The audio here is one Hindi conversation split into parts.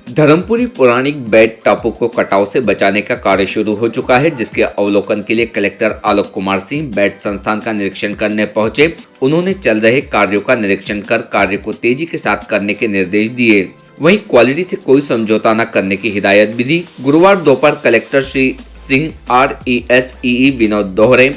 धर्मपुरी पौराणिक बेट टापू को कटाव से बचाने का कार्य शुरू हो चुका है, जिसके अवलोकन के लिए कलेक्टर आलोक कुमार सिंह बेट संस्थान का निरीक्षण करने पहुंचे। उन्होंने चल रहे कार्यों का निरीक्षण कर कार्य को तेजी के साथ करने के निर्देश दिए। वहीं क्वालिटी से कोई समझौता न करने की हिदायत भी दी। गुरुवार दोपहर कलेक्टर श्री सिंह, RESEE विनोद दोहरे,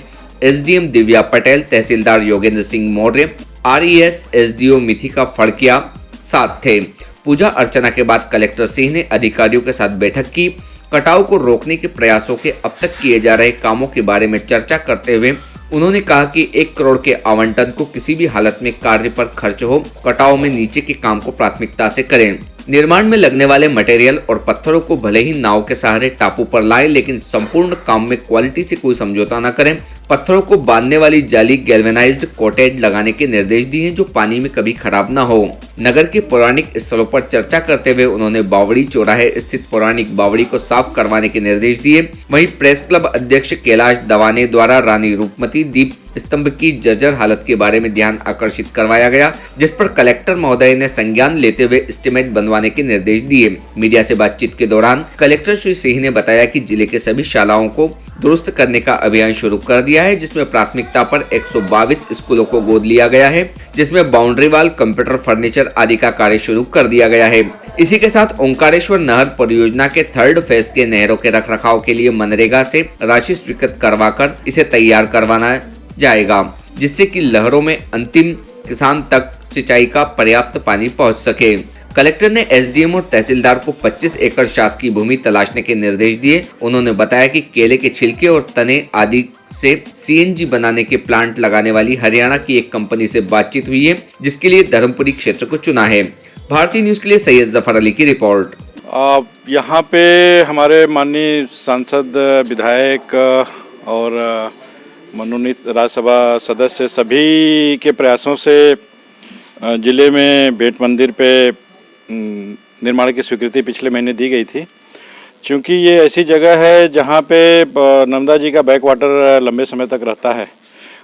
SDM दिव्या पटेल, तहसीलदार योगेंद्र सिंह मौर्य, RES SDO मिथिका फड़किया साथ थे। पूजा अर्चना के बाद कलेक्टर सिंह ने अधिकारियों के साथ बैठक की। कटाव को रोकने के प्रयासों के अब तक किए जा रहे कामों के बारे में चर्चा करते हुए उन्होंने कहा कि 1 करोड़ के आवंटन को किसी भी हालत में कार्य पर खर्च हो, कटाव में नीचे के काम को प्राथमिकता से करें। निर्माण में लगने वाले मटेरियल और पत्थरों को भले ही नाव के सहारे टापू पर लाएं, लेकिन संपूर्ण काम में क्वालिटी से कोई समझौता न करें। पत्थरों को बांधने वाली जाली गैल्वेनाइज्ड कोटेड लगाने के निर्देश दिए हैं, जो पानी में कभी खराब न हो। नगर के पौराणिक स्थलों पर चर्चा करते हुए उन्होंने बावड़ी चौराहे स्थित पौराणिक बावड़ी को साफ करवाने के निर्देश दिए। वहीं प्रेस क्लब अध्यक्ष कैलाश दवाने द्वारा रानी रूपमती दीप स्तंभ की जर्जर हालत के बारे में ध्यान आकर्षित करवाया गया, जिस पर कलेक्टर महोदय ने संज्ञान लेते हुए एस्टीमेट बनवाने के निर्देश दिए। मीडिया से बातचीत के दौरान कलेक्टर श्री सिंह ने बताया कि जिले के सभी शालाओं को दुरुस्त करने का अभियान शुरू कर दिया है, जिसमें प्राथमिकता पर 122 स्कूलों को गोद लिया गया है, जिसमें बाउंड्री वाल, कंप्यूटर, फर्नीचर आदि का कार्य शुरू कर दिया गया है। इसी के साथ ओंकारेश्वर नहर परियोजना के 3rd फेज के नहरों के रखरखाव के लिए मनरेगा से राशि स्वीकृत करवाकर इसे तैयार करवाना जाएगा, जिससे कि लहरों में अंतिम किसान तक सिंचाई का पर्याप्त पानी पहुंच सके। कलेक्टर ने SDM और तहसीलदार को 25 एकड़ शासकीय भूमि तलाशने के निर्देश दिए। उन्होंने बताया कि केले के छिलके और तने आदि से CNG बनाने के प्लांट लगाने वाली हरियाणा की एक कंपनी से बातचीत हुई है, जिसके लिए धर्मपुरी क्षेत्र को चुना है। भारतीय न्यूज के लिए सैयद जफर अली की रिपोर्ट। यहाँ पे हमारे माननीय सांसद, विधायक और मनोनीत राज्यसभा सदस्य सभी के प्रयासों से जिले में बेट मंदिर पे निर्माण की स्वीकृति पिछले महीने दी गई थी। क्योंकि ये ऐसी जगह है जहाँ पे नर्मदा जी का बैक वाटर लंबे समय तक रहता है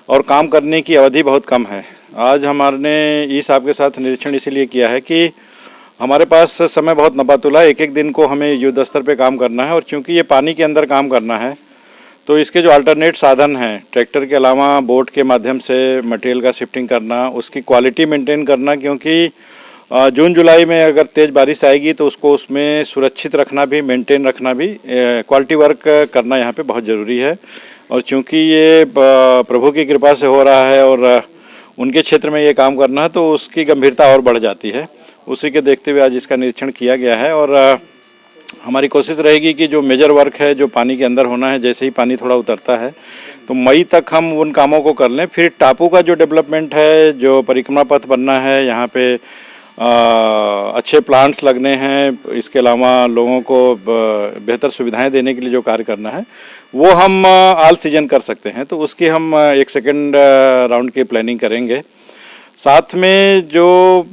और काम करने की अवधि बहुत कम है। आज हमारे ई साहब के साथ निरीक्षण इसीलिए किया है कि हमारे पास समय बहुत नपातुला है, एक दिन को हमें युद्ध स्तर पे काम करना है। और चूँकि ये पानी के अंदर काम करना है तो इसके जो अल्टरनेट साधन हैं, ट्रैक्टर के अलावा बोट के माध्यम से मटेरियल का शिफ्टिंग करना, उसकी क्वालिटी मेंटेन करना, क्योंकि जून जुलाई में अगर तेज़ बारिश आएगी तो उसको उसमें सुरक्षित रखना भी, मेंटेन रखना भी, क्वालिटी वर्क करना यहाँ पे बहुत ज़रूरी है। और चूँकि ये प्रभु की कृपा से हो रहा है और उनके क्षेत्र में ये काम करना है तो उसकी गंभीरता और बढ़ जाती है। उसी के देखते हुए आज इसका निरीक्षण किया गया है और हमारी कोशिश रहेगी कि जो मेजर वर्क है, जो पानी के अंदर होना है, जैसे ही पानी थोड़ा उतरता है तो मई तक हम उन कामों को कर लें। फिर टापू का जो डेवलपमेंट है, जो परिक्रमा पथ बनना है, यहाँ पे अच्छे प्लांट्स लगने हैं, इसके अलावा लोगों को बेहतर सुविधाएं देने के लिए जो कार्य करना है वो हम ऑल सीजन कर सकते हैं। तो उसकी हम एक सेकेंड राउंड की प्लानिंग करेंगे। साथ में जो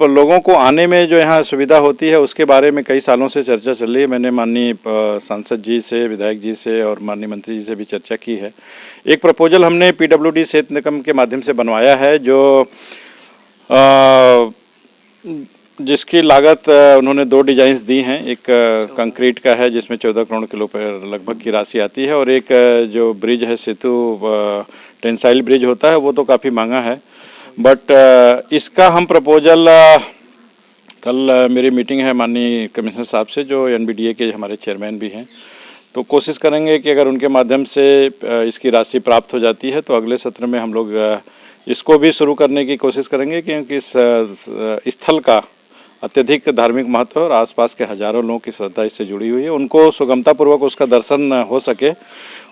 लोगों को आने में जो यहाँ सुविधा होती है उसके बारे में कई सालों से चर्चा चल रही है। मैंने माननीय सांसद जी से, विधायक जी से और माननीय मंत्री जी से भी चर्चा की है। एक प्रपोजल हमने PWD सेतु निगम के माध्यम से बनवाया है, जो जिसकी लागत उन्होंने 2 डिजाइन्स दी हैं। एक कंक्रीट का है जिसमें 14 करोड़ किलो पर लगभग की राशि आती है, और एक जो ब्रिज है, सेतु टेंसाइल ब्रिज होता है, वो तो काफ़ी महंगा है। बट इसका हम प्रपोजल, कल मेरी मीटिंग है माननीय कमिश्नर साहब से, जो NBDA के हमारे चेयरमैन भी हैं, तो कोशिश करेंगे कि अगर उनके माध्यम से इसकी राशि प्राप्त हो जाती है तो अगले सत्र में हम लोग इसको भी शुरू करने की कोशिश करेंगे, क्योंकि इस स्थल का अत्यधिक धार्मिक महत्व और आसपास के हजारों लोगों की श्रद्धा इससे जुड़ी हुई है। उनको सुगमतापूर्वक उसका दर्शन हो सके,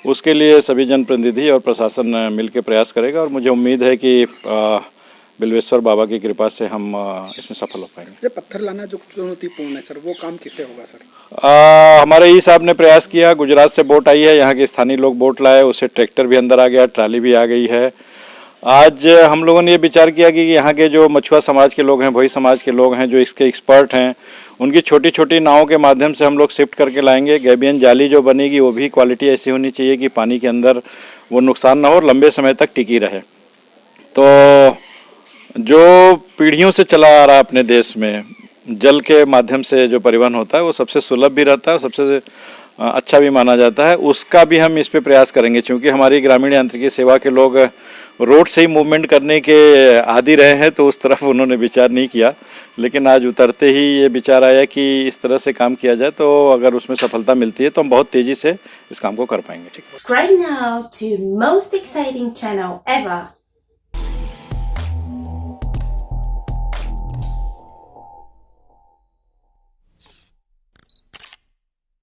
उसके लिए सभी जनप्रतिनिधि और प्रशासन मिलकर प्रयास करेगा। और मुझे उम्मीद है कि बिल्वेश्वर बाबा की कृपा से हम इसमें सफल हो पाएंगे। ये पत्थर लाना जो चुनौतीपूर्ण है सर, वो काम किससे होगा सर? हमारे ई साहब ने प्रयास किया। गुजरात से बोट आई है, यहाँ के स्थानीय लोग बोट लाए, उससे ट्रैक्टर भी अंदर आ गया, ट्राली भी आ गई है। आज हम लोगों ने ये विचार किया कि यहाँ के जो मछुआ समाज के लोग हैं, भोई समाज के लोग हैं, जो इसके एक्सपर्ट हैं, उनकी छोटी छोटी नावों के माध्यम से हम लोग शिफ्ट करके लाएंगे। गैबियन जाली जो बनेगी वो भी क्वालिटी ऐसी होनी चाहिए कि पानी के अंदर वो नुकसान ना हो और लंबे समय तक टिकी रहे। तो जो पीढ़ियों से चला आ रहा है अपने देश में, जल के माध्यम से जो परिवहन होता है वो सबसे सुलभ भी रहता है और सबसे अच्छा भी माना जाता है। उसका भी हम इस पे प्रयास करेंगे, क्योंकि हमारी ग्रामीण यांत्रिकी सेवा के लोग रोड से ही मूवमेंट करने के आदी रहे हैं, तो उस तरफ उन्होंने विचार नहीं किया। लेकिन आज उतरते ही ये विचार आया कि इस तरह से काम किया जाए, तो अगर उसमें सफलता मिलती है तो हम बहुत तेज़ी से इस काम को कर पाएंगे। Subscribe now to most exciting channel ever.